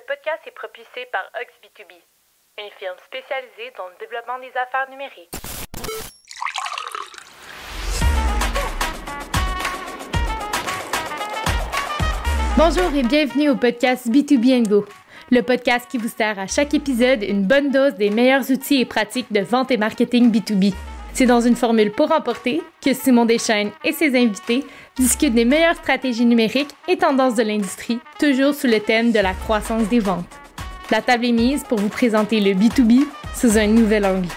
podcast est propulsé par Ox B2B, une firme spécialisée dans le développement des affaires numériques. Bonjour et bienvenue au podcast B2B & Go, le podcast qui vous sert à chaque épisode une bonne dose des meilleurs outils et pratiques de vente et marketing B2B. C'est dans une formule pour emporter que Simon Deschênes et ses invités discutent des meilleures stratégies numériques et tendances de l'industrie, toujours sous le thème de la croissance des ventes. La table est mise pour vous présenter le B2B sous un nouvel angle.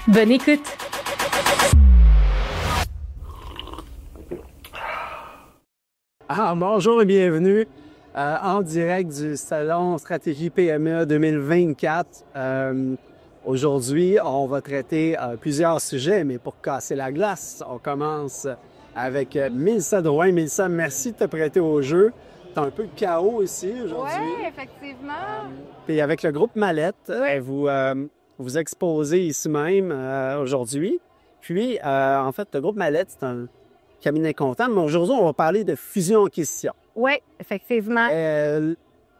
Bonne écoute! Bonjour et bienvenue en direct du Salon Stratégie PME 2024. Aujourd'hui, on va traiter plusieurs sujets, mais pour casser la glace, on commence avec Mélissa Drouin. Mélissa, merci de te prêter au jeu. Tu as un peu de chaos ici aujourd'hui. Oui, effectivement. Puis avec le groupe Mallette, vous exposez ici même aujourd'hui. Puis, en fait, le groupe Mallette, c'est un cabinet comptable, mais aujourd'hui, on va parler de fusion-acquisition. Oui, effectivement.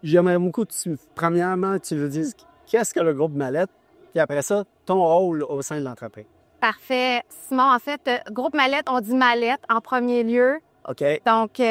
J'aimerais beaucoup que premièrement, tu nous dises qu'est-ce que le groupe Mallette, puis après ça, ton rôle au sein de l'entreprise. Parfait. Simon, en fait, groupe Mallette, on dit Mallette en premier lieu. OK. Donc, il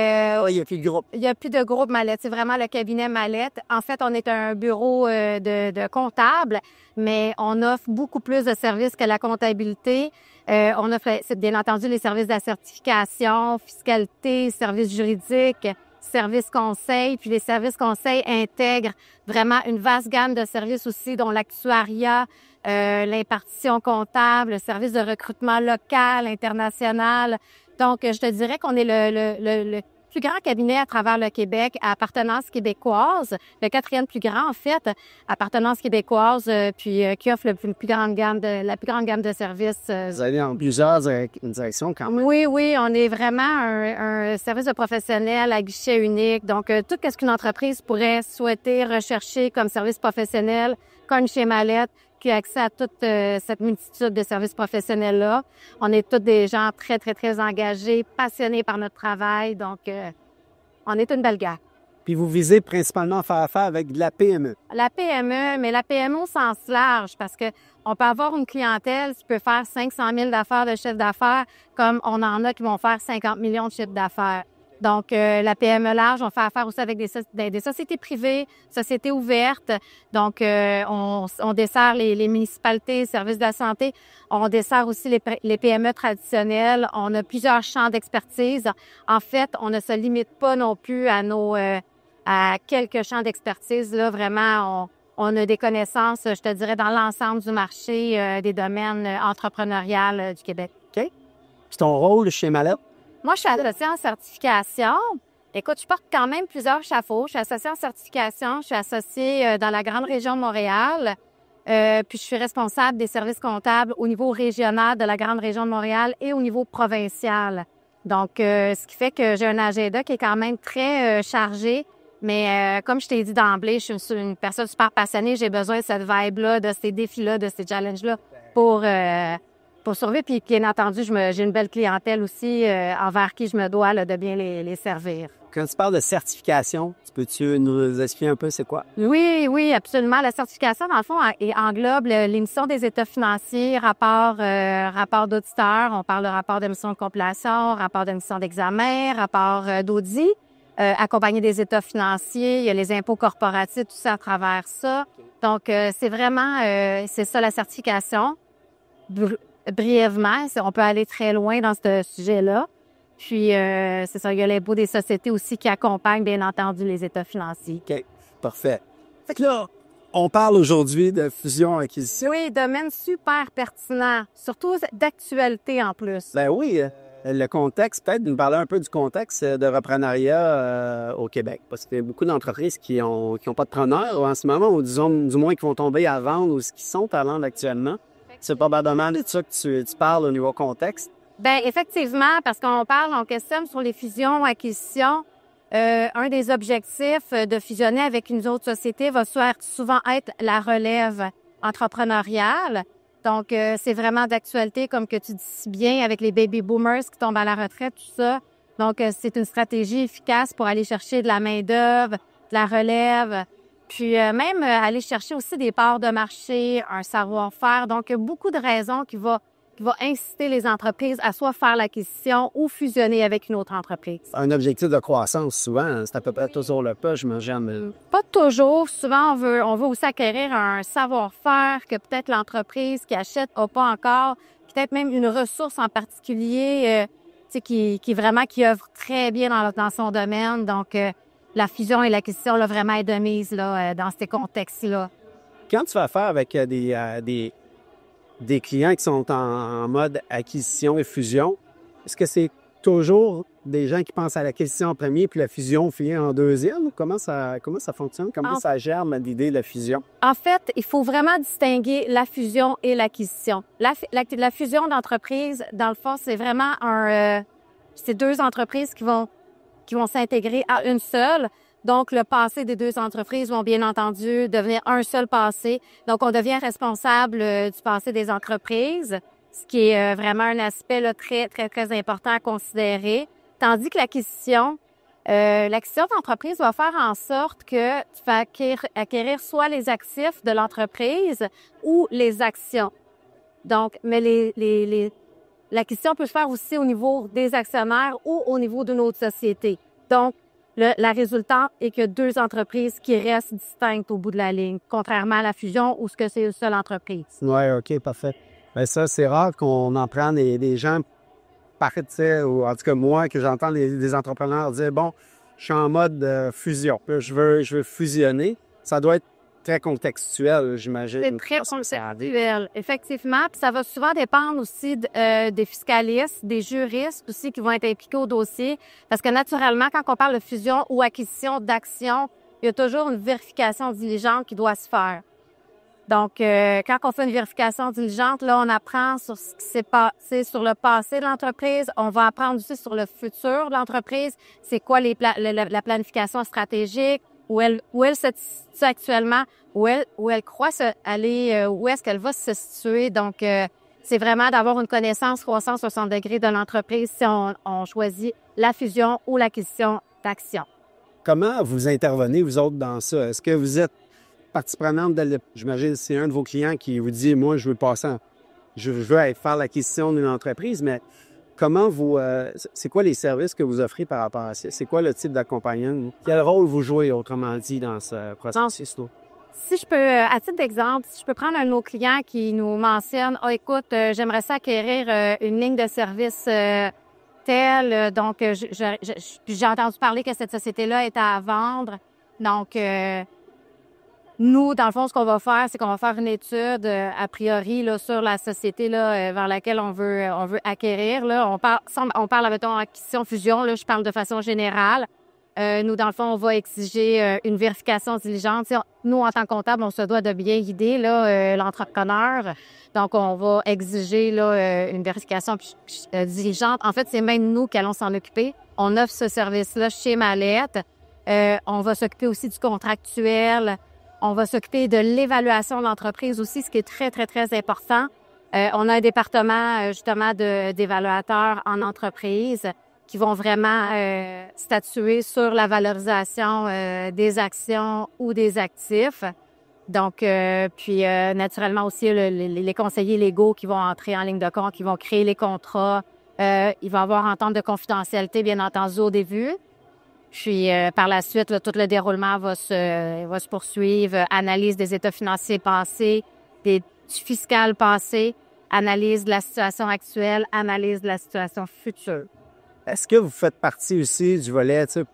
n'y a plus de groupe. Il n'y a plus de groupe Mallette. C'est vraiment le cabinet Mallette. En fait, on est un bureau de comptable, mais on offre beaucoup plus de services que la comptabilité. On offre, bien entendu, les services de la certification, fiscalité, services juridiques, services conseils. Puis les services conseils intègrent vraiment une vaste gamme de services aussi, dont l'actuariat, l'impartition comptable, le service de recrutement local, international. Donc, je te dirais qu'on est le plus grand cabinet à travers le Québec à appartenance québécoise, le quatrième plus grand, en fait, appartenance québécoise, puis qui offre la plus grande gamme de services. Vous allez en plusieurs directions quand même. Oui, on est vraiment un service de professionnel à guichet unique. Donc, tout ce qu'une entreprise pourrait souhaiter rechercher comme service professionnel, comme chez Mallette, qui a accès à toute cette multitude de services professionnels-là. On est tous des gens très, très, très engagés, passionnés par notre travail. Donc, on est une belle gang. Puis vous visez principalement à faire affaire avec de la PME. La PME, mais la PME au sens large, parce que on peut avoir une clientèle qui peut faire 500 000 d'affaires de chiffre d'affaires, comme on en a qui vont faire 50 millions de chiffre d'affaires. Donc, la PME large, on fait affaire aussi avec des sociétés privées, sociétés ouvertes. Donc, on dessert les municipalités, les services de la santé. On dessert aussi les PME traditionnelles. On a plusieurs champs d'expertise. En fait, on ne se limite pas non plus à quelques champs d'expertise. Là, vraiment, on a des connaissances, je te dirais, dans l'ensemble du marché des domaines entrepreneurial du Québec. OK. Puis ton rôle chez Mallette? Moi, je suis associée en certification. Écoute, je porte quand même plusieurs chapeaux. Je suis associée en certification. Je suis associée dans la grande région de Montréal. Puis, je suis responsable des services comptables au niveau régional de la grande région de Montréal et au niveau provincial. Donc, ce qui fait que j'ai un agenda qui est quand même très chargé. Mais comme je t'ai dit d'emblée, je suis une personne super passionnée. J'ai besoin de cette vibe-là, de ces défis-là, de ces challenges-là pour survivre. Puis, bien entendu, j'ai une belle clientèle aussi envers qui je me dois là, de bien les servir. Quand tu parles de certification, peux-tu nous expliquer un peu c'est quoi? Oui, absolument. La certification, dans le fond, englobe l'émission des états financiers, rapport d'auditeur. On parle de rapport d'émission de compilation, rapport d'émission d'examen, rapport d'audit, accompagné des états financiers. Il y a les impôts corporatifs, tout ça à travers ça. Donc, c'est vraiment, c'est ça la certification. Brièvement, on peut aller très loin dans ce sujet-là. Puis, c'est ça, il y a l'impôt des sociétés aussi qui accompagne, bien entendu, les états financiers. OK, parfait. Fait que là, on parle aujourd'hui de fusion-acquisition. Oui, domaine super pertinent, surtout d'actualité en plus. Ben oui, le contexte, peut-être nous parler un peu du contexte de reprenariat au Québec. Parce qu'il y a beaucoup d'entreprises qui ont pas de preneurs en ce moment, ou disons, du moins qui vont tomber à vendre ou qui sont à vendre actuellement. C'est probablement de ça que tu parles au niveau contexte. Bien, effectivement, parce on questionne sur les fusions-acquisitions. Un des objectifs de fusionner avec une autre société va souvent être la relève entrepreneuriale. Donc, c'est vraiment d'actualité, comme que tu dis si bien, avec les baby boomers qui tombent à la retraite, tout ça. Donc, c'est une stratégie efficace pour aller chercher de la main-d'œuvre, de la relève. puis même aller chercher aussi des parts de marché, un savoir-faire. Donc, il y a beaucoup de raisons qui vont inciter les entreprises à soit faire l'acquisition ou fusionner avec une autre entreprise. Un objectif de croissance, souvent, hein, c'est à peu près toujours le cas, j'imagine. Pas toujours. Souvent, on veut aussi acquérir un savoir-faire que peut-être l'entreprise qui achète n'a pas encore, peut-être même une ressource en particulier qui œuvre très bien dans son domaine. Donc, la fusion et l'acquisition, là, vraiment est de mise là, dans ces contextes-là. Quand tu fais affaire avec des clients qui sont en mode acquisition et fusion, est-ce que c'est toujours des gens qui pensent à l'acquisition en premier puis la fusion vient en deuxième? Comment ça fonctionne? Comment ça germe l'idée de la fusion? En fait, il faut vraiment distinguer la fusion et l'acquisition. La fusion d'entreprise, dans le fond, c'est vraiment c'est deux entreprises qui vont s'intégrer à une seule. Donc, le passé des deux entreprises vont bien entendu devenir un seul passé. Donc, on devient responsable du passé des entreprises, ce qui est vraiment un aspect là, très, très, très important à considérer. Tandis que l'acquisition d'entreprise va faire en sorte que tu vas acquérir soit les actifs de l'entreprise ou les actions. Donc, mais l'acquisition peut se faire aussi au niveau des actionnaires ou au niveau d'une autre société. Donc, la résultante est que deux entreprises qui restent distinctes au bout de la ligne, contrairement à la fusion où c'est une seule entreprise. Oui, OK, parfait. Bien, ça, c'est rare qu'on en prenne des gens partir, ou en tout cas moi, que j'entends des entrepreneurs dire, bon, je suis en mode fusion, je veux fusionner. Ça doit être très contextuel, j'imagine. C'est très contextuel, effectivement. Puis ça va souvent dépendre aussi des fiscalistes, des juristes aussi qui vont être impliqués au dossier. Parce que naturellement, quand on parle de fusion ou acquisition d'actions, il y a toujours une vérification diligente qui doit se faire. Donc, quand on fait une vérification diligente, là, on apprend sur ce qui s'est passé sur le passé de l'entreprise. On va apprendre aussi sur le futur de l'entreprise. C'est quoi la planification stratégique, où elle se situe actuellement, où elle croit aller, où est-ce qu'elle va se situer. Donc, c'est vraiment d'avoir une connaissance 360 degrés de l'entreprise si on choisit la fusion ou l'acquisition d'actions. Comment vous intervenez, vous autres, dans ça? Est-ce que vous êtes partie prenante? J'imagine c'est un de vos clients qui vous dit, moi, je veux aller faire l'acquisition d'une entreprise, mais comment c'est quoi les services que vous offrez par rapport à ça? C'est quoi le type d'accompagnement? Quel rôle vous jouez, autrement dit, dans ce processus-là? Si je peux, à titre d'exemple, si je peux prendre un de nos clients qui nous mentionne, « écoute, j'aimerais ça acquérir une ligne de service telle, donc j'ai entendu parler que cette société-là est à vendre. » Donc, nous, dans le fond, ce qu'on va faire, c'est qu'on va faire une étude a priori là, sur la société là, vers laquelle on veut acquérir. Là. On parle, mettons, acquisition-fusion, là, je parle de façon générale. Nous, dans le fond, on va exiger une vérification diligente. Nous, en tant que comptable, on se doit de bien guider là, l'entrepreneur. Donc, on va exiger là, une vérification diligente. En fait, c'est même nous qui allons s'en occuper. On offre ce service-là chez Mallette. On va s'occuper aussi du contractuel. On va s'occuper de l'évaluation de l'entreprise aussi, ce qui est très, très, très important. On a un département, justement, d'évaluateurs en entreprise qui vont vraiment statuer sur la valorisation des actions ou des actifs. Donc, puis naturellement aussi, les conseillers légaux qui vont entrer en ligne de compte, qui vont créer les contrats. Il va y avoir entente de confidentialité, bien entendu, au début. Puis, par la suite, là, tout le déroulement va se poursuivre. Analyse des états financiers passés, du fiscal passé, analyse de la situation actuelle, analyse de la situation future. Est-ce que vous faites partie aussi du volet, tu sais,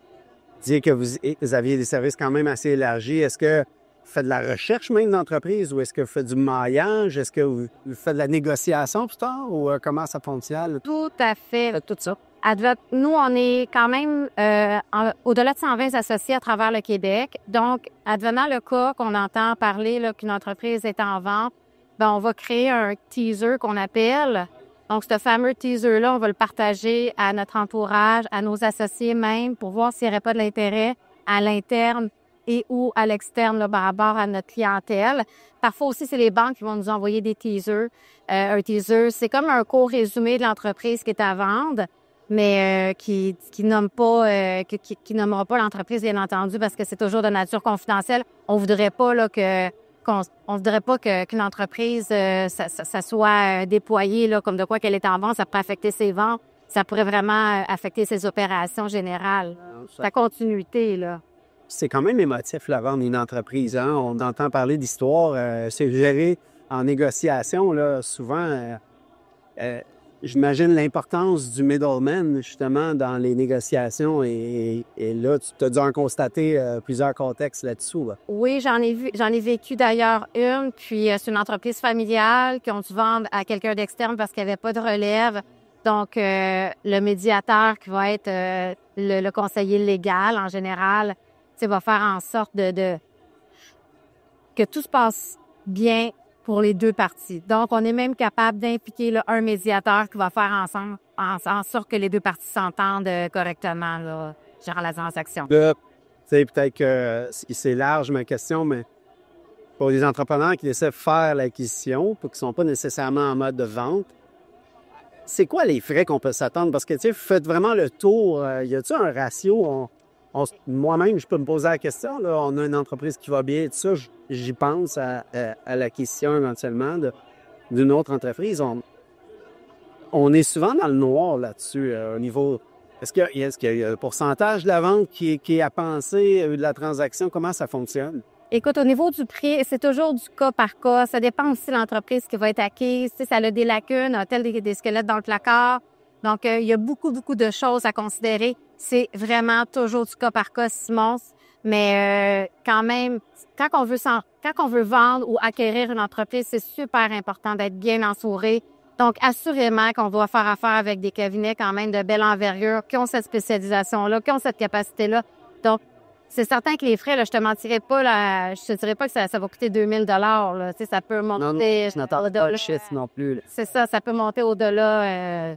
dire que vous aviez des services quand même assez élargis? Est-ce que vous faites de la recherche même d'entreprise ou est-ce que vous faites du maillage? Est-ce que vous faites de la négociation plus tard ou comment ça fonctionne? Tout à fait. Faites tout ça. Nous, on est quand même au-delà de 120 associés à travers le Québec. Donc, advenant le cas qu'on entend parler là, qu'une entreprise est en vente, bien, on va créer un teaser qu'on appelle. Donc, ce fameux teaser-là, on va le partager à notre entourage, à nos associés même, pour voir s'il n'y aurait pas de l'intérêt à l'interne et ou à l'externe là, par rapport à notre clientèle. Parfois aussi, c'est les banques qui vont nous envoyer des teasers. Un teaser, c'est comme un court résumé de l'entreprise qui est à vendre. mais qui nomme pas, qui nommera pas l'entreprise, bien entendu, parce que c'est toujours de nature confidentielle. On voudrait pas là on voudrait pas qu'une entreprise ça soit déployé là comme de quoi qu'elle est en vente, ça pourrait affecter ses ventes, ça pourrait vraiment affecter ses opérations générales, sa continuité là. C'est quand même émotif, la vente d'une entreprise. Hein? On entend parler d'histoire. C'est géré en négociation, là, souvent. J'imagine l'importance du middleman, justement, dans les négociations. Et là, tu as dû en constater plusieurs contextes là-dessous. Là. Oui, j'en ai vécu d'ailleurs une. Puis, c'est une entreprise familiale qui ont dû vendre à quelqu'un d'externe parce qu'il n'y avait pas de relève. Donc, le médiateur qui va être le conseiller légal, en général, va faire en sorte que tout se passe bien pour les deux parties. Donc, on est même capable d'impliquer là, un médiateur qui va faire en sorte que les deux parties s'entendent correctement là, durant la transaction. Là, peut-être que c'est large ma question, mais pour les entrepreneurs qui essaient de faire l'acquisition, qui ne sont pas nécessairement en mode de vente, c'est quoi les frais qu'on peut s'attendre? Parce que, tu sais, vous faites vraiment le tour. Y a-t-il un ratio? Moi-même, je peux me poser la question. Là, on a une entreprise qui va bien, tout ça, j'y pense à l'acquisition éventuellement d'une autre entreprise. On est souvent dans le noir là-dessus au niveau... Est-ce qu'il y a un pourcentage de la vente qui est à penser de la transaction? Comment ça fonctionne? Écoute, au niveau du prix, c'est toujours du cas par cas. Ça dépend aussi de l'entreprise qui va être acquise. Tu sais, ça a des lacunes, a-t-elle des squelettes dans le placard? Donc, il y a beaucoup de choses à considérer. C'est vraiment toujours du cas par cas, Simon. Mais quand même, quand on veut vendre ou acquérir une entreprise, c'est super important d'être bien entouré. Donc, assurément qu'on doit faire affaire avec des cabinets quand même de belle envergure, qui ont cette spécialisation-là, qui ont cette capacité-là. Donc, c'est certain que les frais, là, je te mentirais pas, là, je te dirais pas que ça va coûter 2000 $. Tu sais, ça peut monter. Non, je n'entends pas le chiffre non plus. Là. C'est ça peut monter au-delà.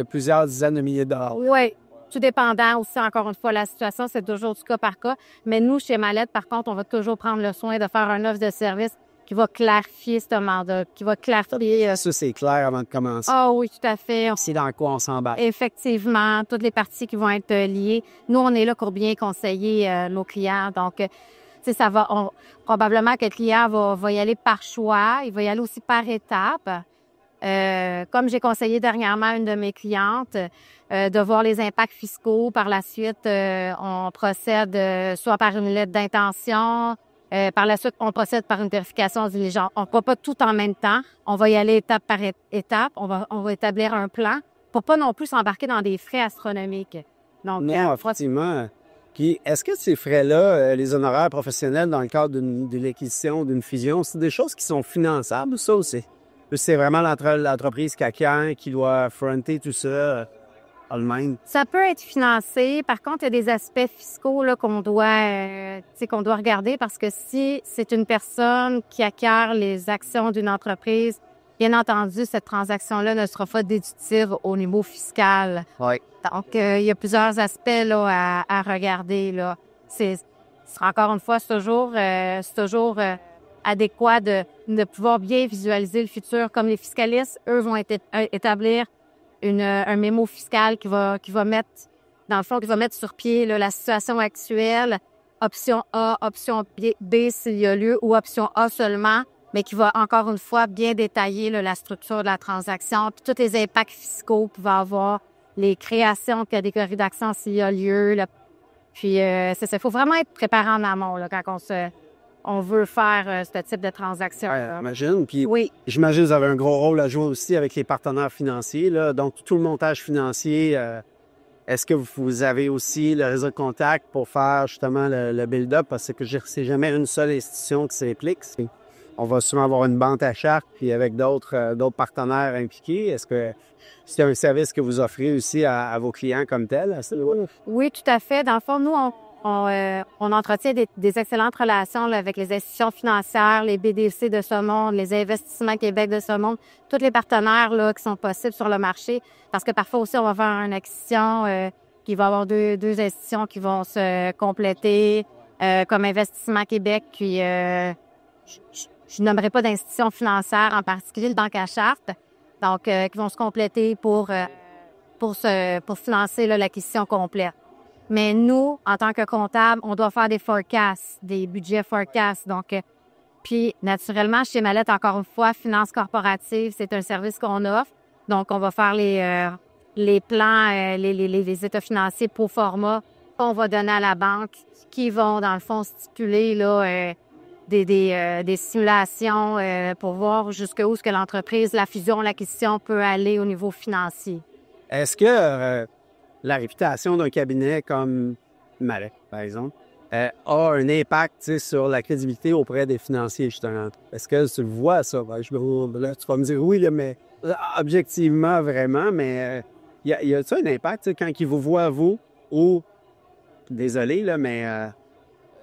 Plusieurs dizaines de milliers de dollars. Oui, tout dépendant aussi, encore une fois, la situation, c'est toujours du cas par cas. Mais nous, chez Mallette, par contre, on va toujours prendre le soin de faire un offre de service qui va clarifier ce mandat, qui va clarifier... Ça, c'est clair avant de commencer. Ah oui, tout à fait. C'est dans quoi on s'embarque. Effectivement, toutes les parties qui vont être liées. Nous, on est là pour bien conseiller nos clients. Donc, tu sais, probablement que le client va y aller par choix. Il va y aller aussi par étapes. Comme j'ai conseillé dernièrement à une de mes clientes, de voir les impacts fiscaux. Par la suite, on procède soit par une lettre d'intention. Par la suite, on procède par une vérification diligente. On ne va pas tout en même temps. On va y aller étape par étape. On va établir un plan pour pas non plus s'embarquer dans des frais astronomiques. Donc, non, effectivement. Puis, est-ce que ces frais-là, les honoraires professionnels dans le cadre de l'acquisition, d'une fusion, c'est des choses qui sont finançables, ça aussi? C'est vraiment l'entreprise qui acquiert, qui doit fronter tout ça elle-même. Ça peut être financé. Par contre, il y a des aspects fiscaux là, qu'on doit regarder parce que si c'est une personne qui acquiert les actions d'une entreprise, bien entendu, cette transaction-là ne sera pas déductive au niveau fiscal. Oui. Donc, il y a plusieurs aspects là, à regarder. Là. Encore une fois, c'est toujours adéquat de pouvoir bien visualiser le futur. Comme les fiscalistes, eux, vont établir un mémo fiscal qui va mettre, dans le fond, qui va mettre sur pied là, la situation actuelle, option A, option B s'il y a lieu, ou option A seulement, mais qui va encore une fois bien détailler là, la structure de la transaction, puis tous les impacts fiscaux qu'il va avoir, les créations de catégories d'actions s'il y a lieu. Là. Puis, c'est ça. Il faut vraiment être préparé en amont là, quand on veut faire ce type de transaction. Ouais, j'imagine. Puis, oui. J'imagine que vous avez un gros rôle à jouer aussi avec les partenaires financiers. Là. Donc, tout le montage financier, est-ce que vous avez aussi le réseau de contact pour faire justement le build-up? Parce que c'est jamais une seule institution qui s'implique. On va souvent avoir une banque à charte puis avec d'autres partenaires impliqués. Est-ce que c'est un service que vous offrez aussi à vos clients comme tel? Oui, tout à fait. Dans le fond, nous, on entretient des excellentes relations là, avec les institutions financières, les BDC de ce monde, les Investissements Québec de ce monde, tous les partenaires là, qui sont possibles sur le marché. Parce que parfois aussi, on va faire une acquisition qui va avoir deux institutions qui vont se compléter, comme Investissement Québec, puis je nommerai pas d'institutions financières, en particulier le Banque à charte, donc qui vont se compléter pour pour financer là, l'acquisition complète. Mais nous, en tant que comptable, on doit faire des forecasts, des budgets forecasts. Donc, puis naturellement, chez Mallette, encore une fois, finance corporative, c'est un service qu'on offre. Donc, on va faire les plans, les états financiers pro forma qu'on va donner à la banque qui vont, dans le fond, stipuler là, des simulations pour voir jusqu'où est-ce que l'entreprise, la fusion, l'acquisition peut aller au niveau financier. Est-ce que la réputation d'un cabinet comme Mallette, par exemple, a un impact sur la crédibilité auprès des financiers, justement? Est-ce que tu le vois, ça? Ben, là, tu vas me dire oui, là, mais objectivement, vraiment, mais y a-t-il un impact quand ils vous voient, vous, ou, désolé, là, mais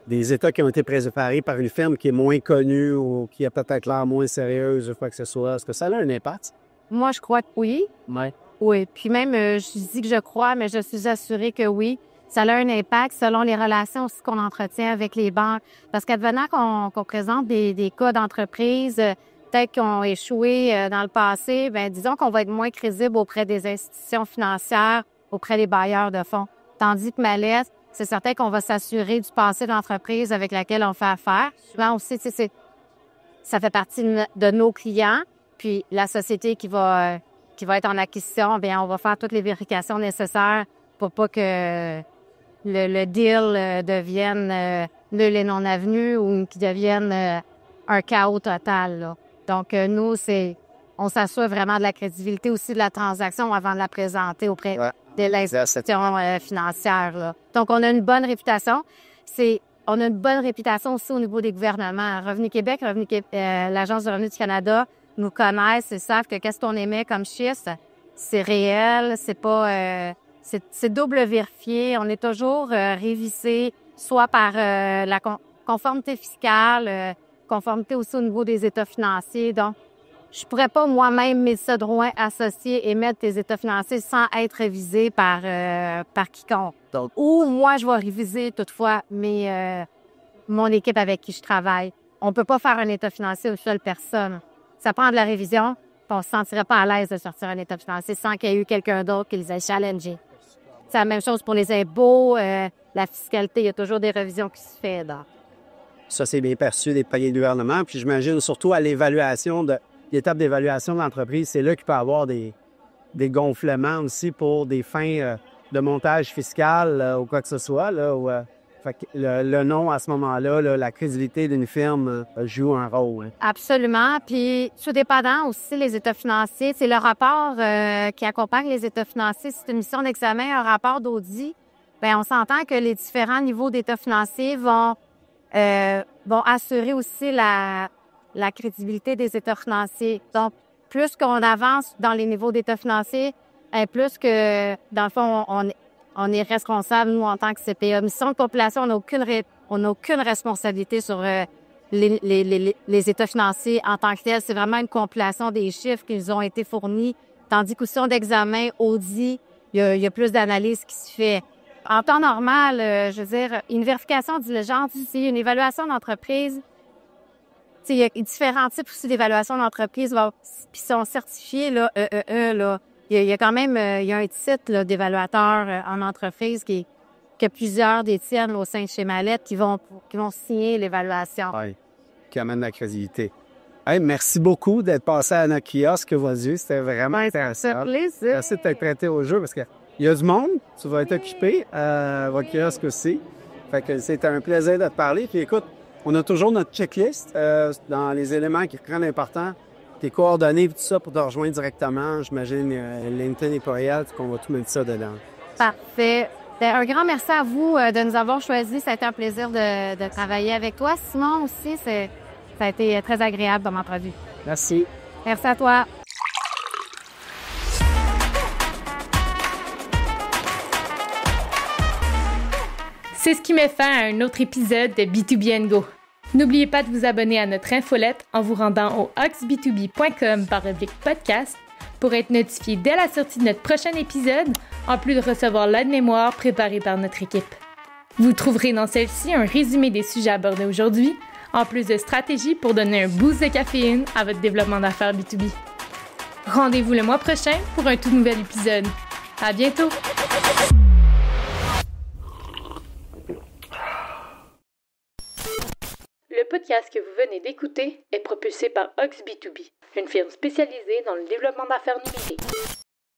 des états qui ont été préparés par une firme qui est moins connue ou qui a peut-être l'air moins sérieuse ou quoi que ce soit, est-ce que ça a un impact? Moi, je crois que oui. Oui. Oui. Puis même, je dis que je crois, mais je suis assurée que oui. Ça a un impact selon les relations aussi qu'on entretient avec les banques. Parce qu'advenant qu'on présente des cas d'entreprise, peut-être qui ont échoué dans le passé, bien, disons qu'on va être moins crédible auprès des institutions financières, auprès des bailleurs de fonds. Tandis que Mallette, c'est certain qu'on va s'assurer du passé de l'entreprise avec laquelle on fait affaire. Souvent aussi, ça fait partie de nos clients. Puis la société qui va être en acquisition, bien, on va faire toutes les vérifications nécessaires pour pas que le deal devienne nul et non avenu ou qu'il devienne un chaos total, là. Donc, nous, on s'assure vraiment de la crédibilité aussi de la transaction avant de la présenter auprès de l'institution financière, là. Donc, on a une bonne réputation. On a une bonne réputation aussi au niveau des gouvernements. Revenu Québec, l'Agence du revenu du Canada nous connaissent et savent que qu'est-ce qu'on émet comme chiffre, c'est réel, c'est pas... c'est double vérifié. On est toujours révisé, soit par la conformité fiscale, conformité aussi au niveau des états financiers. Donc, je pourrais pas moi-même, Mélissa Drouin, associer et mettre des états financiers sans être révisé par quiconque. Donc, ou moi, je vais réviser toutefois mon équipe avec qui je travaille. On peut pas faire un état financier aux seules personnes. Ça prend de la révision, puis on se sentirait pas à l'aise de sortir un état financier sans qu'il y ait eu quelqu'un d'autre qui les ait challengés. C'est la même chose pour les impôts, la fiscalité. Il y a toujours des révisions qui se font. Donc. Ça, c'est bien perçu des paliers du gouvernement. Puis j'imagine surtout à l'étape d'évaluation de l'entreprise, c'est là qu'il peut y avoir des gonflements aussi pour des fins de montage fiscal ou quoi que ce soit. Là, où, fait que le nom, à ce moment-là, là, la crédibilité d'une firme joue un rôle. Hein. Absolument. Puis, tout dépendant aussi, les états financiers, c'est le rapport qui accompagne les états financiers. C'est une mission d'examen, un rapport d'audit. Bien, on s'entend que les différents niveaux d'états financiers vont assurer aussi la crédibilité des états financiers. Donc, plus qu'on avance dans les niveaux d'états financiers, plus que, dans le fond, on est responsable, nous, en tant que CPA. Mission de population, on n'a aucune responsabilité sur les états financiers en tant que tels. C'est vraiment une compilation des chiffres qui nous ont été fournis. Tandis qu'au sein d'examen, audit, il y a plus d'analyse qui se fait. En temps normal, je veux dire, une vérification diligente aussi, une évaluation d'entreprise. Il y a différents types aussi d'évaluation d'entreprise qui sont certifiés, là, là. Il y a quand même il y a un titre d'évaluateur en entreprise que plusieurs détiennent au sein de chez Mallette qui vont signer l'évaluation. Oui, qui amène la crédibilité. Hey, merci beaucoup d'être passé à notre kiosque, Dieu. C'était vraiment intéressant. Ça fait plaisir. Merci de t'être prêté au jeu parce qu'il y a du monde. Tu vas être occupé à votre kiosque aussi. Fait que c'était un plaisir de te parler. Puis écoute, on a toujours notre checklist dans les éléments qui prennent important. Tes coordonnées et tout ça pour te rejoindre directement. J'imagine LinkedIn et courriel, qu'on va tout mettre ça dedans. Parfait. Bien, un grand merci à vous de nous avoir choisis. Ça a été un plaisir de travailler avec toi. Simon aussi, ça a été très agréable comme entrevue. Merci. Merci à toi. C'est ce qui met fin à un autre épisode de B2B & Go. N'oubliez pas de vous abonner à notre infolette en vous rendant au oxb2b.com/podcast pour être notifié dès la sortie de notre prochain épisode, en plus de recevoir l'aide-mémoire préparée par notre équipe. Vous trouverez dans celle-ci un résumé des sujets abordés aujourd'hui, en plus de stratégies pour donner un boost de caféine à votre développement d'affaires B2B. Rendez-vous le mois prochain pour un tout nouvel épisode. À bientôt! Le podcast que vous venez d'écouter est propulsé par Ox B2B, une firme spécialisée dans le développement d'affaires numériques.